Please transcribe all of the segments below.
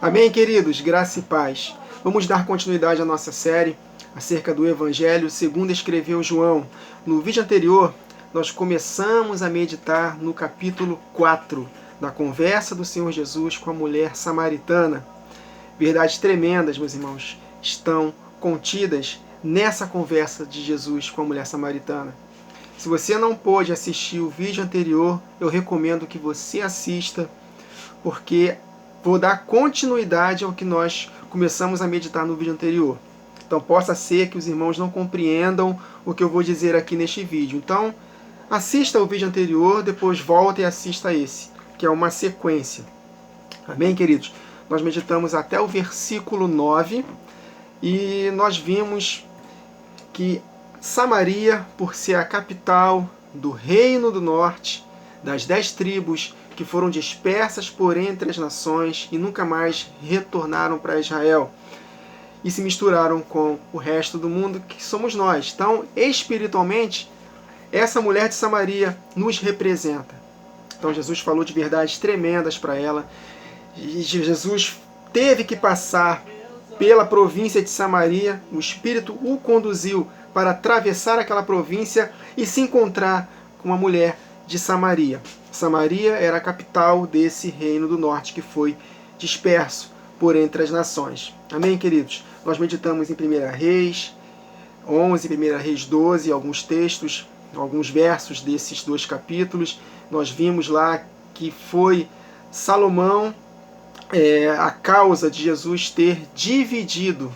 Amém, queridos? Graça e paz. Vamos dar continuidade à nossa série acerca do Evangelho segundo escreveu João. No vídeo anterior, nós começamos a meditar no capítulo 4 da conversa do Senhor Jesus com a mulher samaritana. Verdades tremendas, meus irmãos, estão contidas nessa conversa de Jesus com a mulher samaritana. Se você não pôde assistir o vídeo anterior, eu recomendo que você assista, porque vou dar continuidade ao que nós começamos a meditar no vídeo anterior. Então possa ser que os irmãos não compreendam o que eu vou dizer aqui neste vídeo. Então assista o vídeo anterior, depois volta e assista esse, que é uma sequência. Amém, queridos? Nós meditamos até o versículo 9 e nós vimos que Samaria, por ser a capital do Reino do Norte, das 10 tribos que foram dispersas por entre as nações e nunca mais retornaram para Israel e se misturaram com o resto do mundo, que somos nós. Então, espiritualmente, essa mulher de Samaria nos representa. Então, Jesus falou de verdades tremendas para ela. E Jesus teve que passar pela província de Samaria, o Espírito o conduziu para atravessar aquela província e se encontrar com uma mulher de Samaria. Samaria era a capital desse reino do norte que foi disperso por entre as nações. Amém, queridos? Nós meditamos em 1 Reis 11, 1 Reis 12, alguns textos, alguns versos desses dois capítulos. Nós vimos lá que foi Salomão a causa de Jesus ter dividido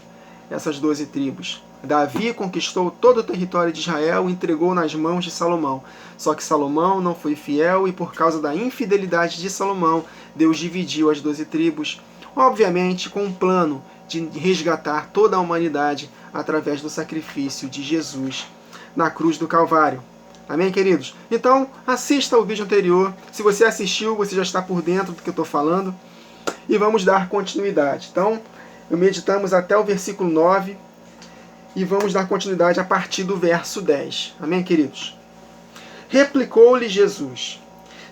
essas 12 tribos. Davi conquistou todo o território de Israel e entregou nas mãos de Salomão. Só que Salomão não foi fiel e por causa da infidelidade de Salomão, Deus dividiu as 12 tribos, obviamente com um plano de resgatar toda a humanidade através do sacrifício de Jesus na cruz do Calvário. Amém, queridos? Então, assista o vídeo anterior. Se você assistiu, você já está por dentro do que eu estou falando. E vamos dar continuidade. Então, meditamos até o versículo 9 e vamos dar continuidade a partir do verso 10. Amém, queridos? Replicou-lhe Jesus: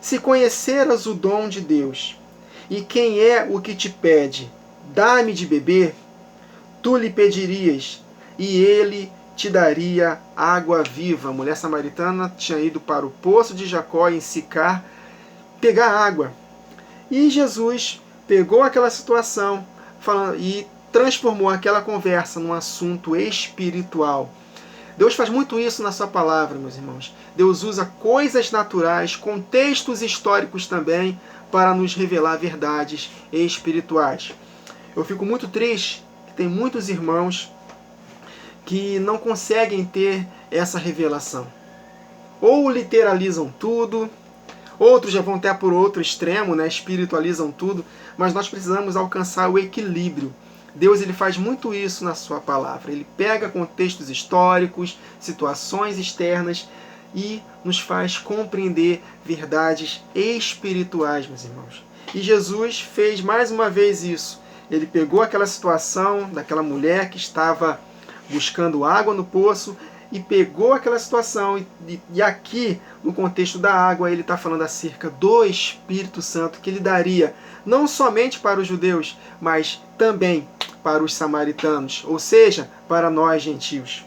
se conheceras o dom de Deus, e quem é o que te pede, dá-me de beber, tu lhe pedirias, e ele te daria água viva. A mulher samaritana tinha ido para o poço de Jacó em Sicar pegar água. E Jesus pegou aquela situação e transformou aquela conversa num assunto espiritual. Deus faz muito isso na sua palavra, meus irmãos. Deus usa coisas naturais, contextos históricos também, para nos revelar verdades espirituais. Eu fico muito triste que tem muitos irmãos que não conseguem ter essa revelação. Ou literalizam tudo, outros já vão até por outro extremo, né? Espiritualizam tudo, mas nós precisamos alcançar o equilíbrio. Deus ele faz muito isso na sua palavra. Ele pega contextos históricos, situações externas e nos faz compreender verdades espirituais, meus irmãos. E Jesus fez mais uma vez isso. Ele pegou aquela situação daquela mulher que estava buscando água no poço e pegou aquela situação e aqui, no contexto da água, ele está falando acerca do Espírito Santo que ele daria não somente para os judeus, mas também para os samaritanos, ou seja, para nós gentios.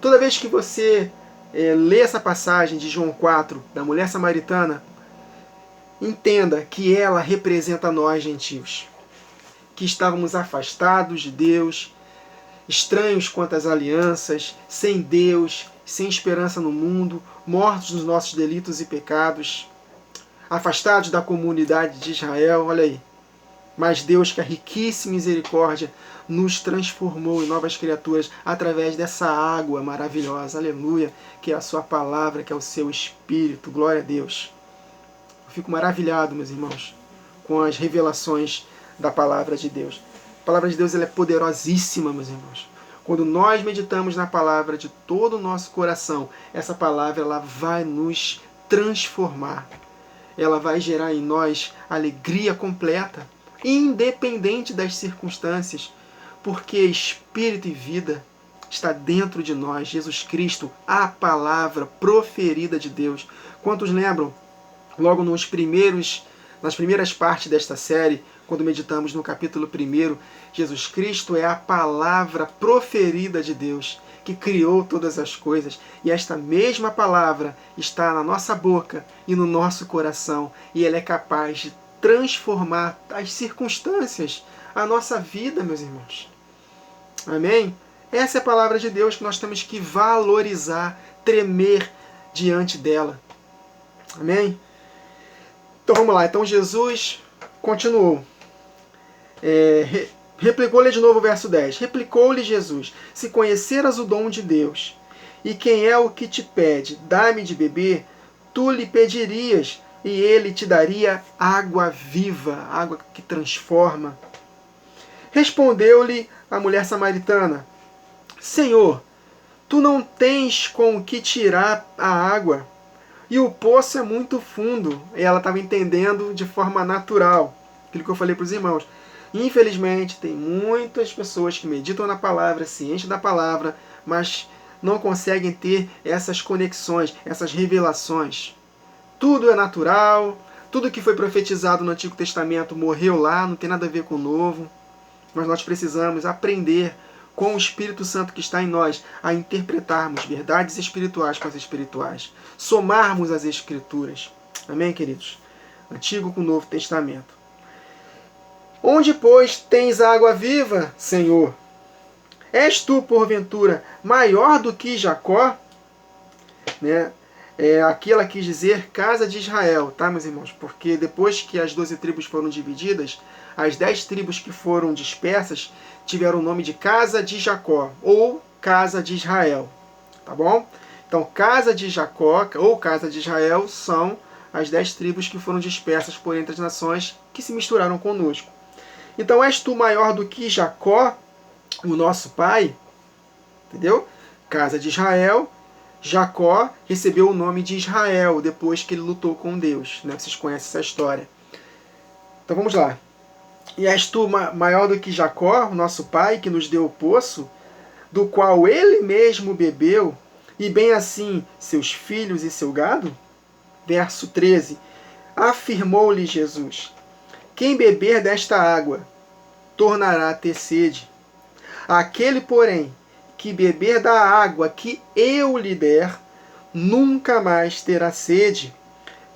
Toda vez que você lê essa passagem de João 4, da mulher samaritana, entenda que ela representa nós gentios, que estávamos afastados de Deus, estranhos quanto às alianças, sem Deus, sem esperança no mundo, mortos nos nossos delitos e pecados, afastados da comunidade de Israel, olha aí. Mas Deus, que é riquíssima misericórdia, nos transformou em novas criaturas através dessa água maravilhosa, aleluia, que é a sua palavra, que é o seu Espírito, glória a Deus. Eu fico maravilhado, meus irmãos, com as revelações da palavra de Deus. A palavra de Deus ela é poderosíssima, meus irmãos. Quando nós meditamos na palavra de todo o nosso coração, essa palavra ela vai nos transformar. Ela vai gerar em nós alegria completa, independente das circunstâncias, porque Espírito e vida está dentro de nós. Jesus Cristo, a palavra proferida de Deus. Quantos lembram, logo nas primeiras partes desta série, quando meditamos no capítulo 1, Jesus Cristo é a palavra proferida de Deus, que criou todas as coisas. E esta mesma palavra está na nossa boca e no nosso coração. E ela é capaz de transformar as circunstâncias, a nossa vida, meus irmãos. Amém? Essa é a palavra de Deus que nós temos que valorizar, tremer diante dela. Amém? Então vamos lá. Então Jesus continuou. Replicou-lhe de novo o verso 10. Replicou-lhe Jesus: se conheceras o dom de Deus, e quem é o que te pede, dá-me de beber, tu lhe pedirias, e ele te daria água viva, água que transforma. Respondeu-lhe a mulher samaritana: Senhor, tu não tens com o que tirar a água, e o poço é muito fundo. E ela estava entendendo de forma natural aquilo que eu falei para os irmãos. Infelizmente, tem muitas pessoas que meditam na palavra, se enchem da palavra, mas não conseguem ter essas conexões, essas revelações. Tudo é natural, tudo que foi profetizado no Antigo Testamento morreu lá, não tem nada a ver com o Novo. Mas nós precisamos aprender com o Espírito Santo que está em nós a interpretarmos verdades espirituais com as espirituais, somarmos as Escrituras. Amém, queridos? Antigo com o Novo Testamento. Onde, pois, tens água viva, Senhor? És tu, porventura, maior do que Jacó? Né? Aqui ela quis dizer casa de Israel, tá, meus irmãos? Porque depois que as 12 tribos foram divididas, as 10 tribos que foram dispersas tiveram o nome de casa de Jacó, ou casa de Israel, tá bom? Então, casa de Jacó, ou casa de Israel, são as 10 tribos que foram dispersas por entre as nações que se misturaram conosco. Então, és tu maior do que Jacó, o nosso pai? Entendeu? Casa de Israel. Jacó recebeu o nome de Israel depois que ele lutou com Deus. Né? Vocês conhecem essa história. Então vamos lá. E és tu maior do que Jacó, o nosso pai, que nos deu o poço, do qual ele mesmo bebeu, e bem assim seus filhos e seu gado? Verso 13. Afirmou-lhe Jesus: quem beber desta água tornará a ter sede. Aquele, porém, que beber da água que eu lhe der, nunca mais terá sede.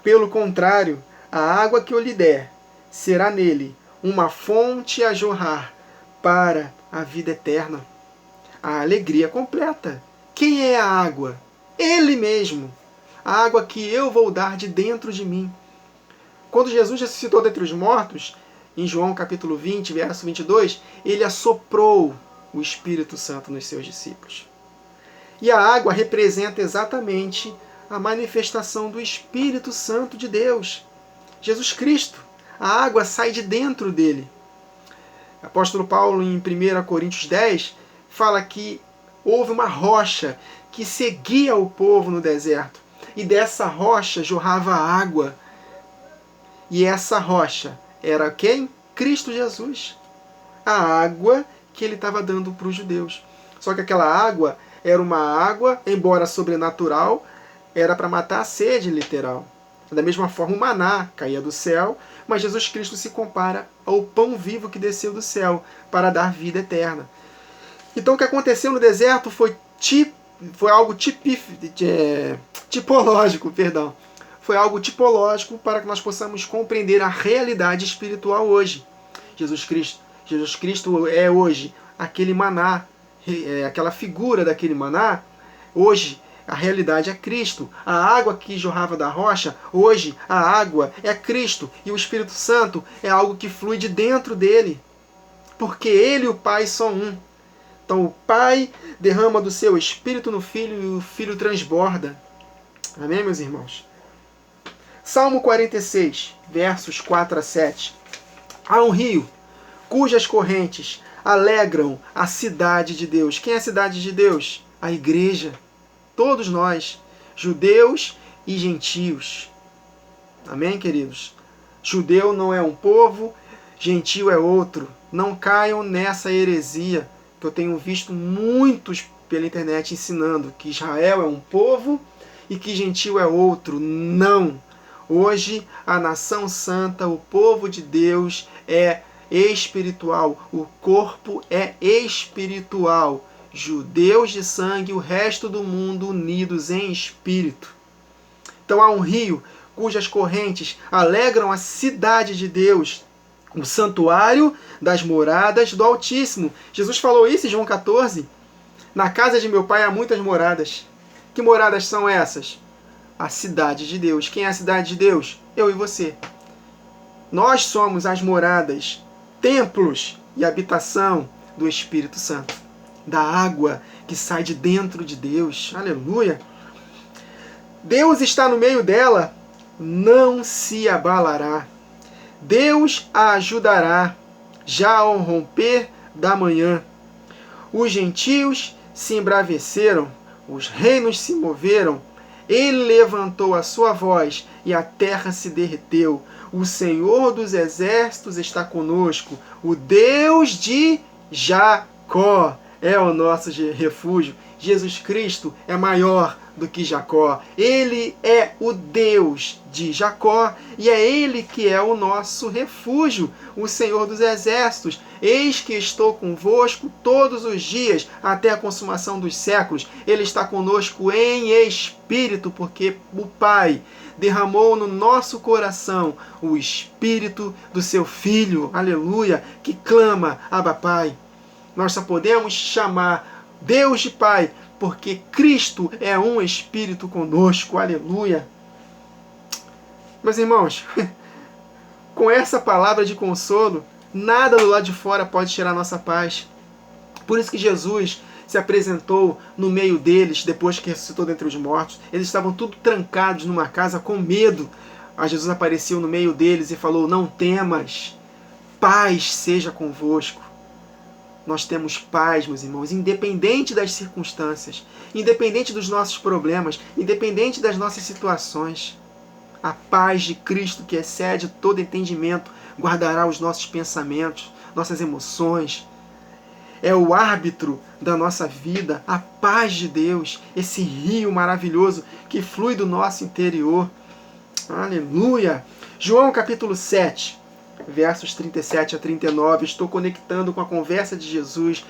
Pelo contrário, a água que eu lhe der será nele uma fonte a jorrar para a vida eterna. A alegria completa. Quem é a água? Ele mesmo. A água que eu vou dar de dentro de mim. Quando Jesus ressuscitou dentre os mortos, em João capítulo 20, verso 22, ele assoprou o Espírito Santo nos seus discípulos. E a água representa exatamente a manifestação do Espírito Santo de Deus. Jesus Cristo. A água sai de dentro dele. O apóstolo Paulo, em 1 Coríntios 10, fala que houve uma rocha que seguia o povo no deserto. E dessa rocha jorrava água. E essa rocha era quem? Cristo Jesus. A água que ele estava dando para os judeus. Só que aquela água era uma água, embora sobrenatural, era para matar a sede literal. Da mesma forma, o maná caía do céu, mas Jesus Cristo se compara ao pão vivo que desceu do céu para dar vida eterna. Então o que aconteceu no deserto foi algo tipológico, perdão. Foi algo tipológico para que nós possamos compreender a realidade espiritual hoje. Jesus Cristo é hoje aquele maná, aquela figura daquele maná. Hoje a realidade é Cristo. A água que jorrava da rocha, hoje a água é Cristo. E o Espírito Santo é algo que flui de dentro dele. Porque ele e o Pai são um. Então o Pai derrama do seu Espírito no Filho e o Filho transborda. Amém, meus irmãos? Salmo 46, versos 4 a 7. Há um rio cujas correntes alegram a cidade de Deus. Quem é a cidade de Deus? A igreja. Todos nós, judeus e gentios. Amém, queridos? Judeu não é um povo, gentio é outro. Não caiam nessa heresia que eu tenho visto muitos pela internet ensinando que Israel é um povo e que gentio é outro. Não! Hoje, a nação santa, o povo de Deus, é espiritual. O corpo é espiritual. Judeus de sangue, o resto do mundo unidos em espírito. Então há um rio cujas correntes alegram a cidade de Deus, o santuário das moradas do Altíssimo. Jesus falou isso em João 14. Na casa de meu pai há muitas moradas. Que moradas são essas? A cidade de Deus. Quem é a cidade de Deus? Eu e você. Nós somos as moradas, templos e habitação do Espírito Santo, da água que sai de dentro de Deus. Aleluia! Deus está no meio dela, não se abalará. Deus a ajudará, já ao romper da manhã. Os gentios se embraveceram, os reinos se moveram. Ele levantou a sua voz e a terra se derreteu. O Senhor dos exércitos está conosco. O Deus de Jacó é o nosso refúgio. Jesus Cristo é maior do que Jacó. Ele é o Deus de Jacó e é Ele que é o nosso refúgio, o Senhor dos exércitos. Eis que estou convosco todos os dias, até a consumação dos séculos. Ele está conosco em espírito, porque o Pai derramou no nosso coração o Espírito do seu Filho, aleluia, que clama, Abba Pai. Nós só podemos chamar Deus de Pai, porque Cristo é um Espírito conosco, aleluia. Meus irmãos, com essa palavra de consolo, nada do lado de fora pode tirar a nossa paz. Por isso que Jesus se apresentou no meio deles, depois que ressuscitou dentre os mortos. Eles estavam tudo trancados numa casa com medo. Aí Jesus apareceu no meio deles e falou: não temas, paz seja convosco. Nós temos paz, meus irmãos, independente das circunstâncias, independente dos nossos problemas, independente das nossas situações. A paz de Cristo, que excede todo entendimento, guardará os nossos pensamentos, nossas emoções. É o árbitro da nossa vida, a paz de Deus, esse rio maravilhoso que flui do nosso interior. Aleluia! João capítulo 7. Versos 37 a 39, estou conectando com a conversa de Jesus,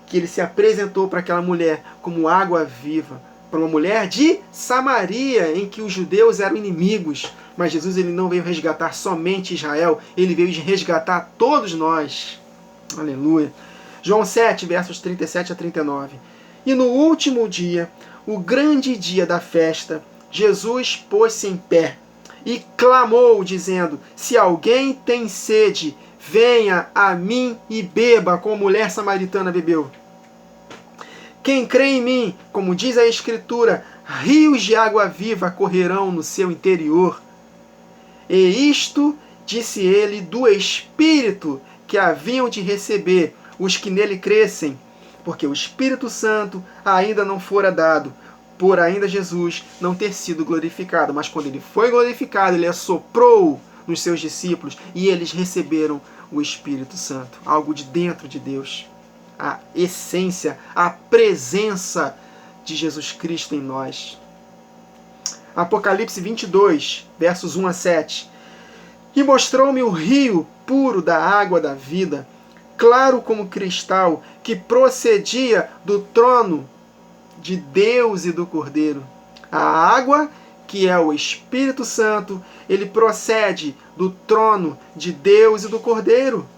que ele se apresentou para aquela mulher como água viva, para uma mulher de Samaria, em que os judeus eram inimigos. Mas Jesus ele não veio resgatar somente Israel, ele veio resgatar todos nós. Aleluia. João 7, versos 37 a 39. E no último dia, o grande dia da festa, Jesus pôs-se em pé e clamou, dizendo: se alguém tem sede, venha a mim e beba, como a mulher samaritana bebeu. Quem crê em mim, como diz a Escritura, rios de água viva correrão no seu interior. E isto disse ele do Espírito que haviam de receber os que nele crescem, porque o Espírito Santo ainda não fora dado, por ainda Jesus não ter sido glorificado. Mas quando ele foi glorificado, ele assoprou nos seus discípulos e eles receberam o Espírito Santo, algo de dentro de Deus, a essência, a presença de Jesus Cristo em nós. Apocalipse 22, versos 1 a 7. E mostrou-me o rio puro da água da vida, claro como cristal, que procedia do trono de Deus e do Cordeiro. A água, que é o Espírito Santo, ele procede do trono de Deus e do Cordeiro.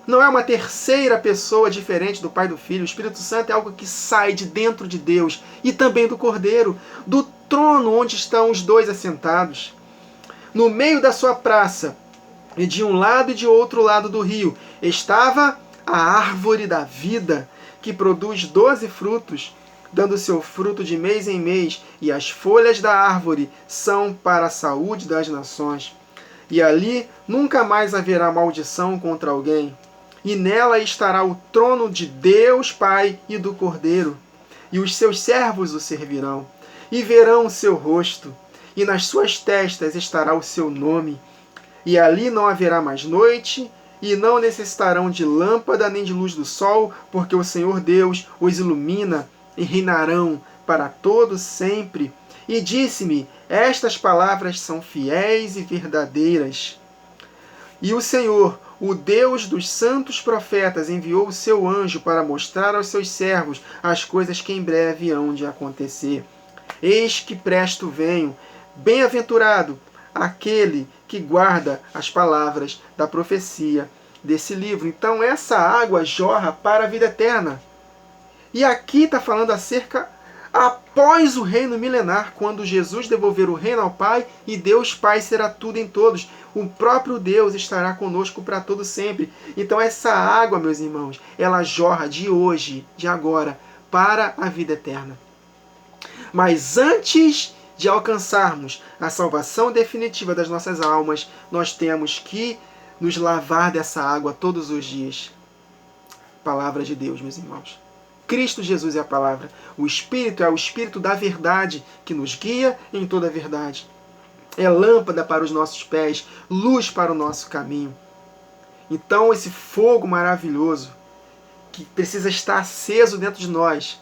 Não é uma terceira pessoa diferente do Pai e do Filho. O Espírito Santo é algo que sai de dentro de Deus e também do Cordeiro, do trono onde estão os dois assentados. No meio da sua praça, e de um lado e de outro lado do rio, estava a árvore da vida, que produz 12 frutos, dando seu fruto de mês em mês, e as folhas da árvore são para a saúde das nações. E ali nunca mais haverá maldição contra alguém. E nela estará o trono de Deus Pai e do Cordeiro. E os seus servos o servirão, e verão o seu rosto, e nas suas testas estará o seu nome. E ali não haverá mais noite, e não necessitarão de lâmpada nem de luz do sol, porque o Senhor Deus os ilumina, e reinarão para todo sempre. E disse-me: estas palavras são fiéis e verdadeiras. E o Senhor, O Deus dos santos profetas enviou o seu anjo para mostrar aos seus servos as coisas que em breve hão de acontecer. Eis que presto venho. Bem-aventurado aquele que guarda as palavras da profecia desse livro. Então essa água jorra para a vida eterna. E aqui está falando acerca após o reino milenar, quando Jesus devolver o reino ao Pai e Deus Pai será tudo em todos. O próprio Deus estará conosco para todo sempre. Então essa água, meus irmãos, ela jorra de hoje, de agora, para a vida eterna. Mas antes de alcançarmos a salvação definitiva das nossas almas, nós temos que nos lavar dessa água todos os dias. Palavra de Deus, meus irmãos. Cristo Jesus é a palavra. O Espírito é o Espírito da verdade, que nos guia em toda a verdade. É lâmpada para os nossos pés, luz para o nosso caminho. Então esse fogo maravilhoso, que precisa estar aceso dentro de nós,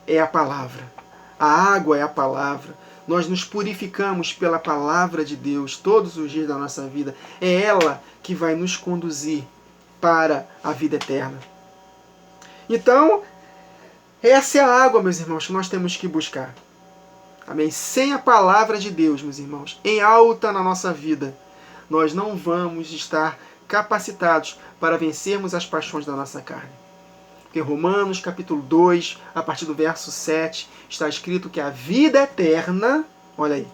é a palavra. A água é a palavra. Nós nos purificamos pela palavra de Deus todos os dias da nossa vida. É ela que vai nos conduzir para a vida eterna. Então, essa é a água, meus irmãos, que nós temos que buscar. Amém? Sem a palavra de Deus, meus irmãos, em alta na nossa vida, nós não vamos estar capacitados para vencermos as paixões da nossa carne. Em Romanos, capítulo 2, a partir do verso 7, está escrito que a vida eterna, olha aí,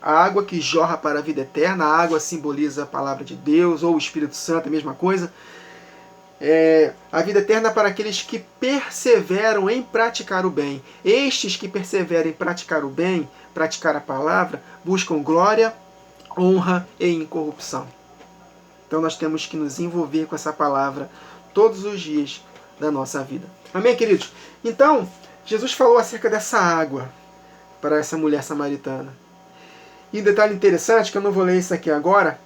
a água que jorra para a vida eterna, a água simboliza a palavra de Deus, ou o Espírito Santo, a mesma coisa. A vida eterna para aqueles que perseveram em praticar o bem. Estes que perseveram em praticar o bem, praticar a palavra, buscam glória, honra e incorrupção. Então nós temos que nos envolver com essa palavra todos os dias da nossa vida. Amém, queridos? Então, Jesus falou acerca dessa água para essa mulher samaritana. E um detalhe interessante, que eu não vou ler isso aqui agora,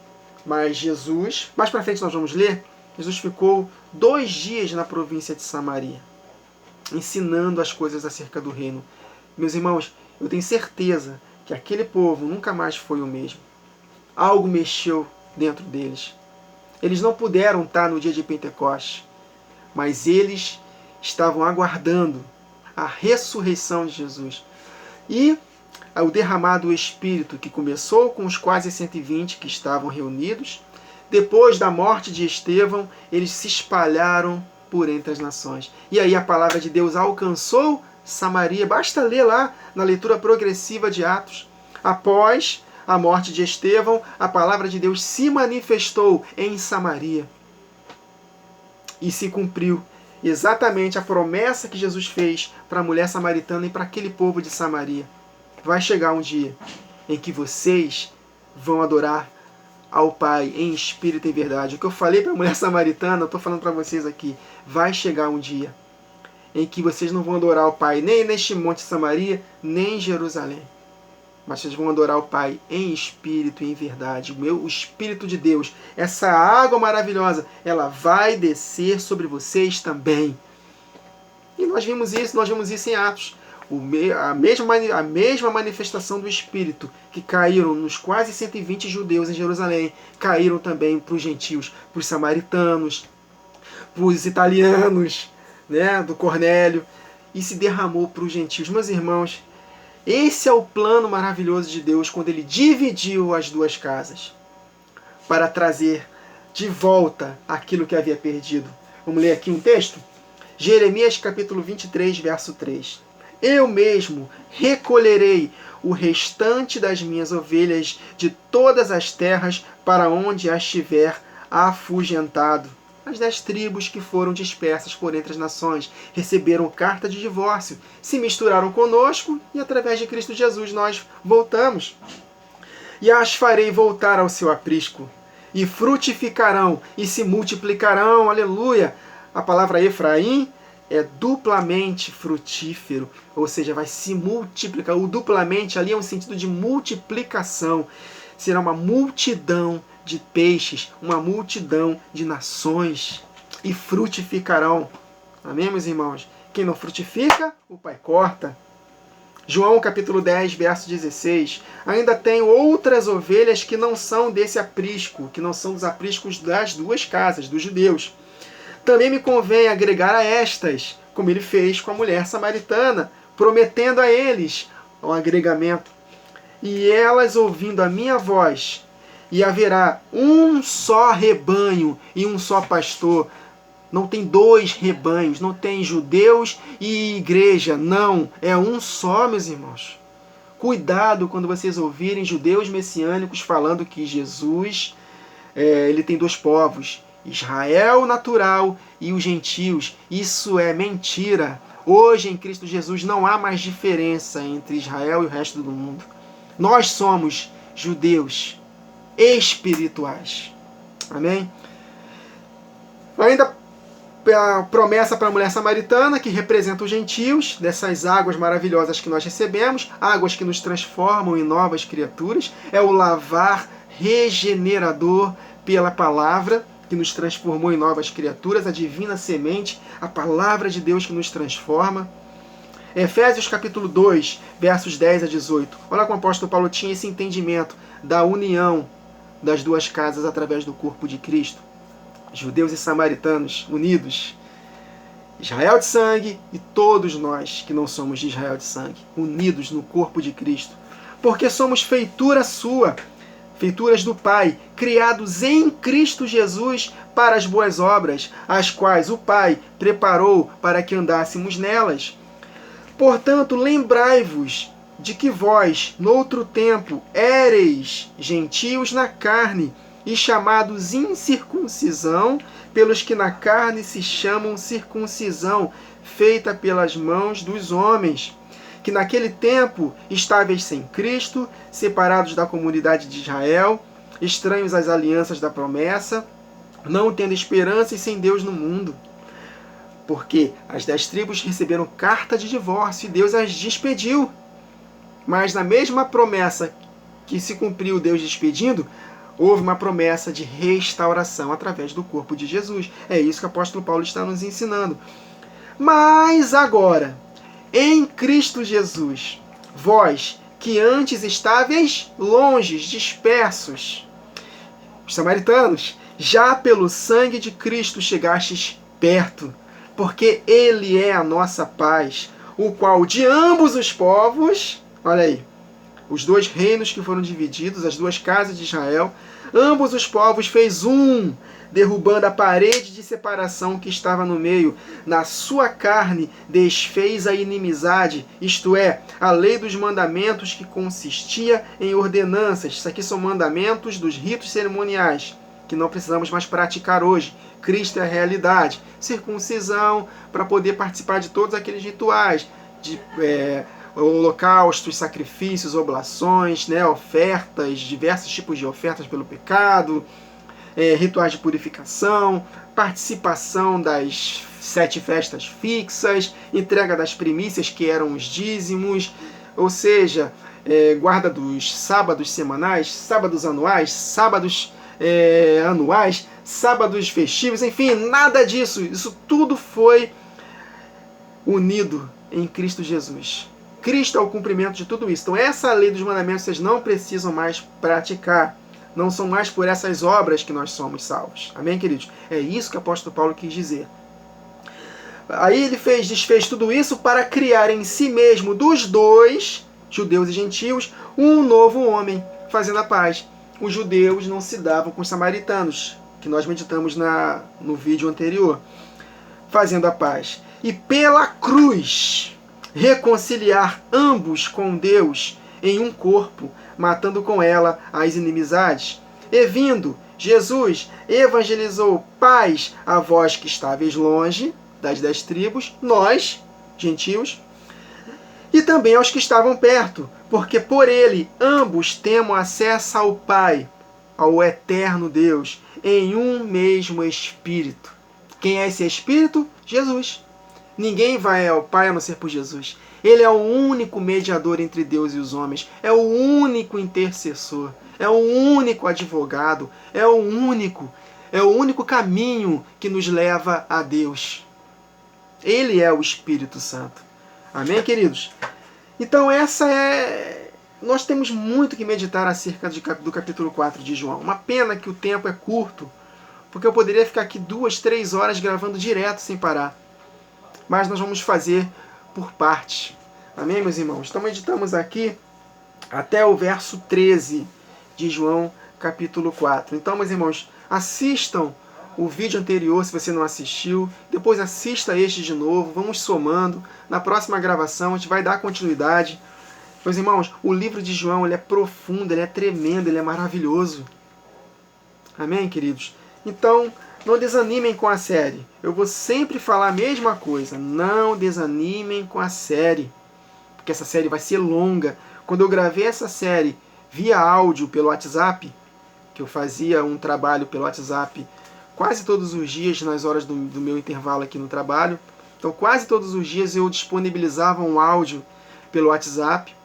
mas Jesus, mais para frente nós vamos ler, Jesus ficou 2 dias na província de Samaria, ensinando as coisas acerca do reino. Meus irmãos, eu tenho certeza que aquele povo nunca mais foi o mesmo. Algo mexeu dentro deles. Eles não puderam estar no dia de Pentecostes, mas eles estavam aguardando a ressurreição de Jesus. E o derramado do Espírito, que começou com os quase 120 que estavam reunidos. Depois da morte de Estevão, eles se espalharam por entre as nações. E aí a palavra de Deus alcançou Samaria. Basta ler lá na leitura progressiva de Atos. Após a morte de Estevão, a palavra de Deus se manifestou em Samaria. E se cumpriu exatamente a promessa que Jesus fez para a mulher samaritana e para aquele povo de Samaria. Vai chegar um dia em que vocês vão adorar ao Pai em espírito e verdade. O que eu falei para a mulher samaritana, eu estou falando para vocês aqui. Vai chegar um dia em que vocês não vão adorar ao Pai nem neste monte de Samaria, nem em Jerusalém. Mas vocês vão adorar o Pai em espírito e em verdade. O Espírito de Deus, essa água maravilhosa, ela vai descer sobre vocês também. E nós vimos isso em Atos. A mesma manifestação do Espírito que caíram nos quase 120 judeus em Jerusalém, caíram também para os gentios, para os samaritanos, para os italianos, né, do Cornélio, e se derramou para os gentios. Meus irmãos, esse é o plano maravilhoso de Deus quando Ele dividiu as 2 casas para trazer de volta aquilo que havia perdido. Vamos ler aqui um texto? Jeremias capítulo 23, verso 3. Eu mesmo recolherei o restante das minhas ovelhas de todas as terras para onde as tiver afugentado. As 10 tribos que foram dispersas por entre as nações receberam carta de divórcio, se misturaram conosco e através de Cristo Jesus nós voltamos. E as farei voltar ao seu aprisco, e frutificarão e se multiplicarão. Aleluia! A palavra Efraim é duplamente frutífero, ou seja, vai se multiplicar. O duplamente ali é um sentido de multiplicação. Será uma multidão de peixes, uma multidão de nações, e frutificarão. Amém, meus irmãos? Quem não frutifica, o Pai corta. João capítulo 10, verso 16. Ainda tem outras ovelhas que não são desse aprisco, que não são dos apriscos das duas casas, dos judeus. Também me convém agregar a estas, como ele fez com a mulher samaritana, prometendo a eles o agregamento. E elas ouvindo a minha voz, e haverá um só rebanho e um só pastor. Não tem dois rebanhos, não tem judeus e igreja, não. É um só, meus irmãos. Cuidado quando vocês ouvirem judeus messiânicos falando que Jesus ele tem dois povos, Israel natural e os gentios. Isso é mentira. Hoje em Cristo Jesus não há mais diferença entre Israel e o resto do mundo. Nós somos judeus espirituais. Amém? Ainda a promessa para a mulher samaritana, que representa os gentios, dessas águas maravilhosas que nós recebemos, águas que nos transformam em novas criaturas, é o lavar regenerador pela palavra, que nos transformou em novas criaturas, a divina semente, a palavra de Deus que nos transforma. Efésios capítulo 2, versos 10 a 18. Olha como o apóstolo Paulo tinha esse entendimento da união das duas casas através do corpo de Cristo. Judeus e samaritanos unidos, Israel de sangue e todos nós que não somos de Israel de sangue, unidos no corpo de Cristo. Porque somos feitura sua, feituras do Pai, criados em Cristo Jesus para as boas obras, as quais o Pai preparou para que andássemos nelas. Portanto, lembrai-vos de que vós, noutro tempo, éreis gentios na carne, e chamados incircuncisão, pelos que na carne se chamam circuncisão, feita pelas mãos dos homens, que naquele tempo estáveis sem Cristo, separados da comunidade de Israel, estranhos às alianças da promessa, não tendo esperança e sem Deus no mundo. Porque as 10 tribos receberam carta de divórcio e Deus as despediu. Mas na mesma promessa que se cumpriu Deus despedindo, houve uma promessa de restauração através do corpo de Jesus. É isso que o apóstolo Paulo está nos ensinando. Mas agora, em Cristo Jesus, vós que antes estáveis longe, dispersos, os samaritanos, já pelo sangue de Cristo chegastes perto, porque Ele é a nossa paz, o qual de ambos os povos, olha aí, os dois reinos que foram divididos, as duas casas de Israel, ambos os povos fez um, derrubando a parede de separação que estava no meio. Na sua carne desfez a inimizade, isto é, a lei dos mandamentos que consistia em ordenanças. Isso aqui são mandamentos dos ritos cerimoniais, que não precisamos mais praticar hoje. Cristo é a realidade. Circuncisão, para poder participar de todos aqueles rituais, de holocaustos, sacrifícios, oblações, né, ofertas, diversos tipos de ofertas pelo pecado, rituais de purificação, participação das 7 festas fixas, entrega das primícias, que eram os dízimos, ou seja, guarda dos sábados semanais, sábados anuais, sábados sábados festivos, enfim, nada disso. Isso tudo foi unido em Cristo Jesus. Cristo é o cumprimento de tudo isso. Então essa lei dos mandamentos vocês não precisam mais praticar. Não são mais por essas obras que nós somos salvos. Amém, queridos? É isso que o apóstolo Paulo quis dizer. Aí ele desfez tudo isso para criar em si mesmo, dos dois, judeus e gentios, um novo homem, fazendo a paz. Os judeus não se davam com os samaritanos, que nós meditamos no vídeo anterior, fazendo a paz. E pela cruz reconciliar ambos com Deus em um corpo, matando com ela as inimizades. E vindo, Jesus evangelizou paz a vós que estáveis longe das 10 tribos, nós, gentios, e também aos que estavam perto, porque por ele ambos temos acesso ao Pai, ao eterno Deus, em um mesmo Espírito. Quem é esse Espírito? Jesus. Ninguém vai ao Pai a não ser por Jesus. Ele é o único mediador entre Deus e os homens. É o único intercessor. É o único advogado. É o único caminho que nos leva a Deus. Ele é o Espírito Santo. Amém, queridos? Então nós temos muito que meditar acerca do capítulo 4 de João. Uma pena que o tempo é curto, porque eu poderia ficar aqui 2, 3 horas gravando direto sem parar. Mas nós vamos fazer por partes. Amém, meus irmãos? Então meditamos aqui até o verso 13 de João, capítulo 4. Então, meus irmãos, assistam o vídeo anterior se você não assistiu. Depois assista este de novo. Vamos somando. Na próxima gravação a gente vai dar continuidade. Meus irmãos, o livro de João ele é profundo, ele é tremendo, ele é maravilhoso. Amém, queridos? Então, não desanimem com a série. Eu vou sempre falar a mesma coisa. Não desanimem com a série. Porque essa série vai ser longa. Quando eu gravei essa série via áudio pelo WhatsApp, que eu fazia um trabalho pelo WhatsApp quase todos os dias nas horas do meu intervalo aqui no trabalho. Então quase todos os dias eu disponibilizava um áudio pelo WhatsApp.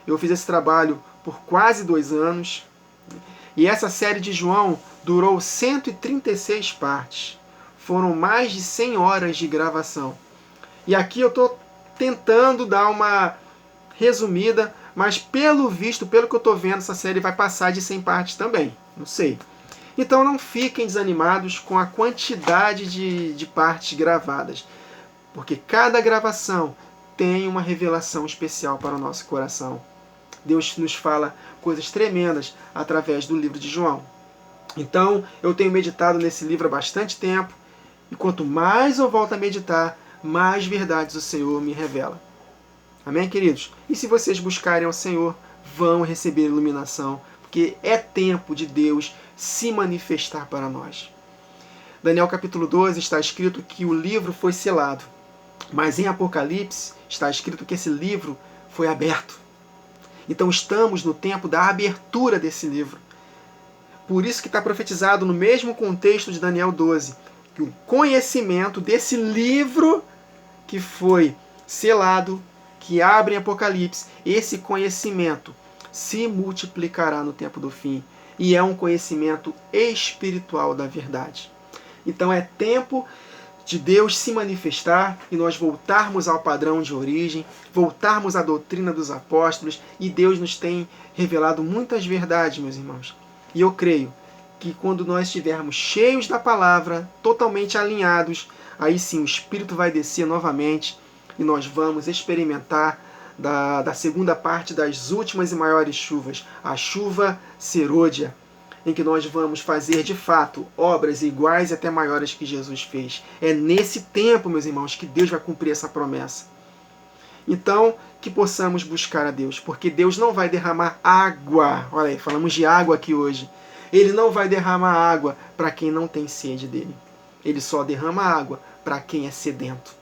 Eu fiz esse trabalho por quase 2 anos. E essa série de João durou 136 partes. Foram mais de 100 horas de gravação. E aqui eu estou tentando dar uma resumida, mas pelo visto, pelo que eu estou vendo, essa série vai passar de 100 partes também. Não sei. Então não fiquem desanimados com a quantidade de partes gravadas, porque cada gravação tem uma revelação especial para o nosso coração. Deus nos fala coisas tremendas através do livro de João. Então eu tenho meditado nesse livro há bastante tempo, e quanto mais eu volto a meditar, mais verdades o Senhor me revela. Amém, queridos? E se vocês buscarem ao Senhor, vão receber iluminação, porque é tempo de Deus se manifestar para nós. Daniel capítulo 12 está escrito que o livro foi selado, mas em Apocalipse está escrito que esse livro foi aberto. Então estamos no tempo da abertura desse livro. Por isso que está profetizado no mesmo contexto de Daniel 12, que o conhecimento desse livro que foi selado, que abre em Apocalipse, esse conhecimento se multiplicará no tempo do fim. E é um conhecimento espiritual da verdade. Então é tempo de Deus se manifestar e nós voltarmos ao padrão de origem, voltarmos à doutrina dos apóstolos, e Deus nos tem revelado muitas verdades, meus irmãos. E eu creio que quando nós estivermos cheios da palavra, totalmente alinhados, aí sim o Espírito vai descer novamente e nós vamos experimentar da segunda parte das últimas e maiores chuvas, a chuva serôdia, em que nós vamos fazer de fato obras iguais e até maiores que Jesus fez. É nesse tempo, meus irmãos, que Deus vai cumprir essa promessa. Então, que possamos buscar a Deus, porque Deus não vai derramar água. Olha aí, falamos de água aqui hoje. Ele não vai derramar água para quem não tem sede dele. Ele só derrama água para quem é sedento.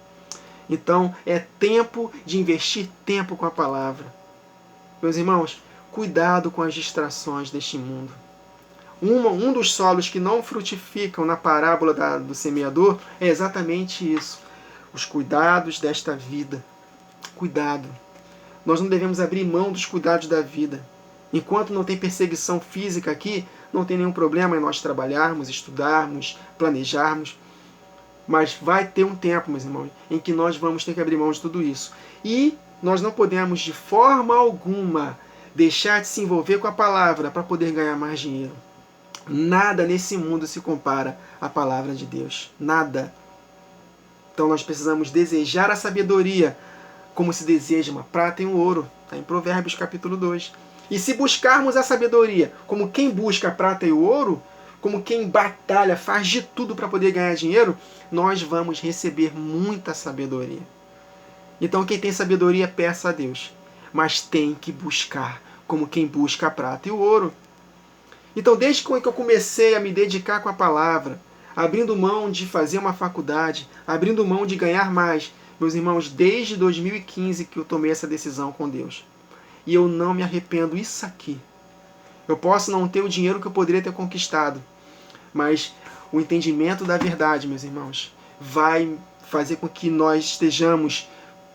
Então, é tempo de investir tempo com a palavra. Meus irmãos, cuidado com as distrações deste mundo. Um dos solos que não frutificam na parábola do semeador é exatamente isso. Os cuidados desta vida. Cuidado. Nós não devemos abrir mão dos cuidados da vida. Enquanto não tem perseguição física aqui, não tem nenhum problema em nós trabalharmos, estudarmos, planejarmos. Mas vai ter um tempo, meus irmãos, em que nós vamos ter que abrir mão de tudo isso. E nós não podemos, de forma alguma, deixar de se envolver com a palavra para poder ganhar mais dinheiro. Nada nesse mundo se compara à palavra de Deus. Nada. Então nós precisamos desejar a sabedoria como se deseja uma prata e um ouro. Está em Provérbios capítulo 2. E se buscarmos a sabedoria como quem busca a prata e o ouro, como quem batalha, faz de tudo para poder ganhar dinheiro, nós vamos receber muita sabedoria. Então quem tem sabedoria, peça a Deus. Mas tem que buscar como quem busca a prata e o ouro. Então desde que eu comecei a me dedicar com a palavra, abrindo mão de fazer uma faculdade, abrindo mão de ganhar mais, meus irmãos, desde 2015 que eu tomei essa decisão com Deus. E eu não me arrependo. Isso aqui. Eu posso não ter o dinheiro que eu poderia ter conquistado, mas o entendimento da verdade, meus irmãos, vai fazer com que nós estejamos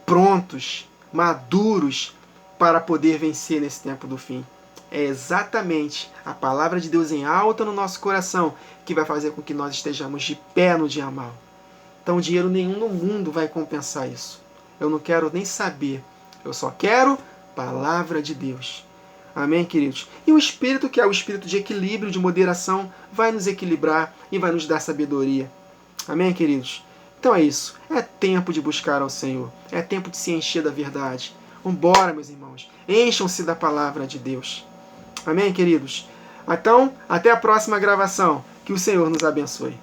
prontos, maduros, para poder vencer nesse tempo do fim. É exatamente a palavra de Deus em alta no nosso coração que vai fazer com que nós estejamos de pé no dia mal. Então dinheiro nenhum no mundo vai compensar isso. Eu não quero nem saber Eu só quero palavra de Deus. Amém, queridos? E o Espírito, que é o Espírito de equilíbrio, de moderação, vai nos equilibrar e vai nos dar sabedoria. Amém, queridos? Então é isso. É tempo de buscar ao Senhor. É tempo de se encher da verdade. Vambora, meus irmãos. Encham-se da palavra de Deus. Amém, queridos? Então, até a próxima gravação. Que o Senhor nos abençoe.